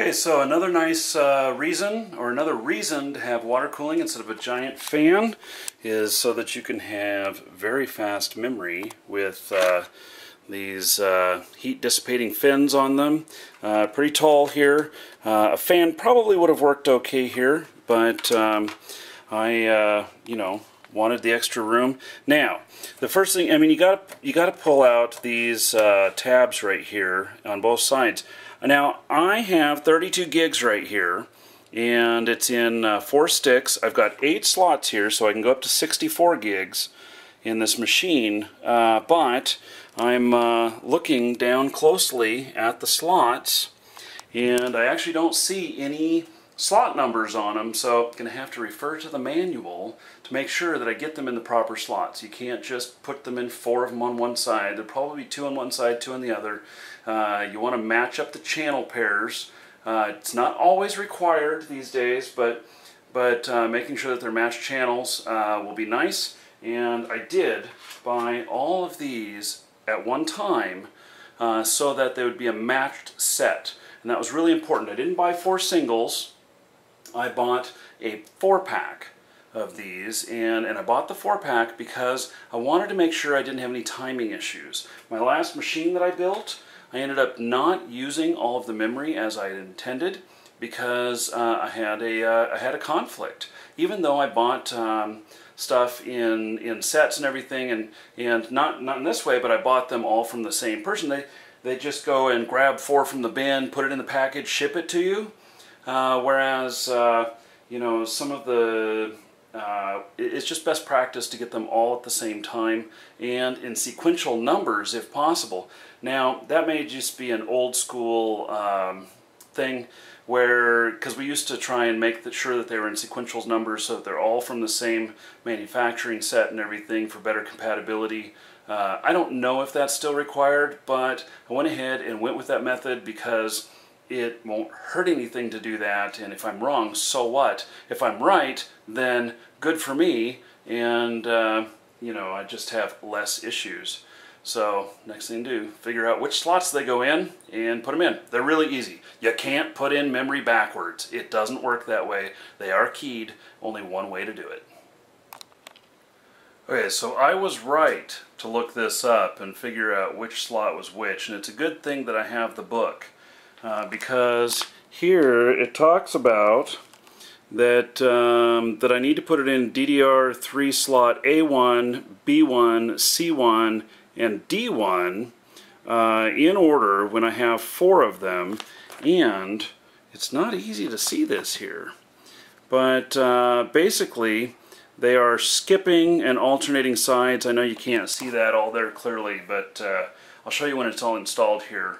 Okay, so another nice another reason to have water cooling instead of a giant fan is so that you can have very fast memory with these heat dissipating fins on them. Pretty tall here. A fan probably would have worked okay here, but I wanted the extra room. Now, the first thing, you gotta pull out these tabs right here on both sides. Now, I have 32 gigs right here, and it's in 4 sticks. I've got 8 slots here, so I can go up to 64 gigs in this machine, but I'm looking down closely at the slots, and I actually don't see any slot numbers on them, so I'm going to have to refer to the manual to make sure that I get them in the proper slots. You can't just put them in 4 of them on one side. There'll probably be 2 on one side, 2 on the other. You want to match up the channel pairs. It's not always required these days, but making sure that they're matched channels will be nice. And I did buy all of these at one time so that they would be a matched set. And that was really important. I didn't buy 4 singles. I bought a 4-pack of these, and I bought the 4-pack because I wanted to make sure I didn't have any timing issues. My last machine that I built, I ended up not using all of the memory as I had intended because I had a conflict. Even though I bought stuff in sets and everything, and not in this way, but I bought them all from the same person. They just go and grab 4 from the bin, put it in the package, ship it to you. Whereas, some of the, it's just best practice to get them all at the same time and in sequential numbers if possible. Now, that may just be an old school thing where, because we used to try and make sure that they were in sequential numbers so that they're all from the same manufacturing set and everything for better compatibility. I don't know if that's still required, but I went ahead and went with that method because it won't hurt anything to do that, and if I'm wrong, so what? If I'm right, then good for me, and I just have less issues. So next thing to do, figure out which slots they go in and put them in. They're really easy. You can't put in memory backwards. It doesn't work that way. They are keyed, only one way to do it. Okay, so I was right to look this up and figure out which slot was which, and it's a good thing that I have the book. Because here it talks about that that I need to put it in DDR3 slot A1, B1, C1, and D1 in order when I have 4 of them. And it's not easy to see this here, but basically they are skipping and alternating sides. I know you can't see that all there clearly, but I'll show you when it's all installed here.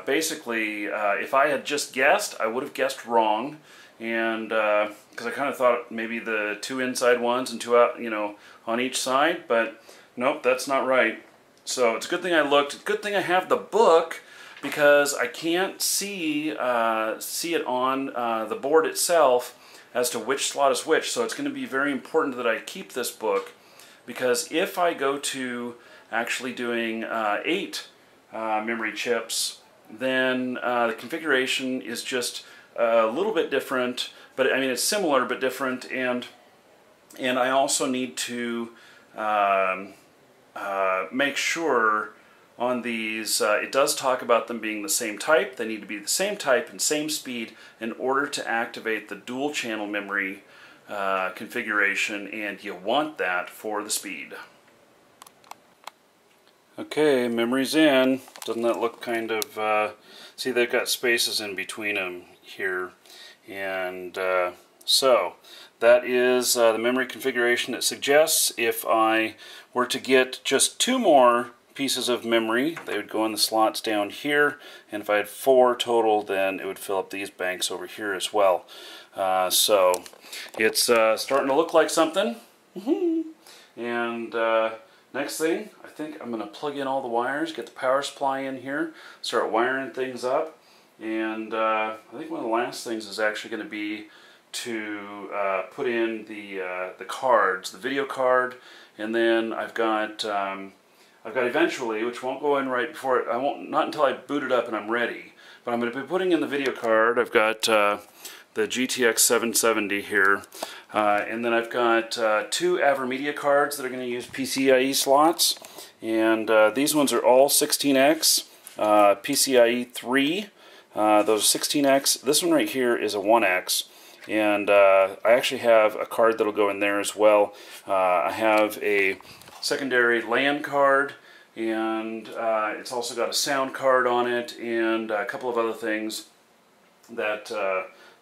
Basically, if I had just guessed, I would have guessed wrong, and because I kind of thought maybe the 2 inside ones and 2 out, on each side, but nope, that's not right. So it's a good thing I looked. It's a good thing I have the book because I can't see it on the board itself as to which slot is which. So it's going to be very important that I keep this book, because if I go to actually doing 8 memory chips, then the configuration is just a little bit different, but it's similar but different, and I also need to make sure on these, it does talk about them being the same type. They need to be the same type and same speed in order to activate the dual channel memory configuration, and you want that for the speed. Okay, memory's in. Doesn't that look kind of, see, they've got spaces in between them here, and so that is the memory configuration it suggests. If I were to get just 2 more pieces of memory, they would go in the slots down here, and if I had 4 total, then it would fill up these banks over here as well. So it's starting to look like something. And next thing, I think I'm going to plug in all the wires, get the power supply in here, start wiring things up, and I think one of the last things is actually going to be to put in the cards, the video card, and then I've got eventually, which won't go in right before it, not until I boot it up and I'm ready, But I'm going to be putting in the video card. I've got the GTX 770 here, and then I've got 2 AverMedia cards that are going to use PCIe slots, and these ones are all 16X, PCIe 3. Those are 16X. This one right here is a 1X. And I actually have a card that'll go in there as well. I have a secondary LAN card, and it's also got a sound card on it, and a couple of other things that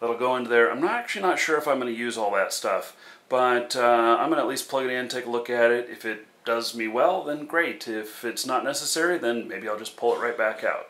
that'll go into there. I'm actually not sure if I'm going to use all that stuff, but I'm going to at least plug it in, take a look at it. If it does me well, then great. If it's not necessary, then maybe I'll just pull it right back out.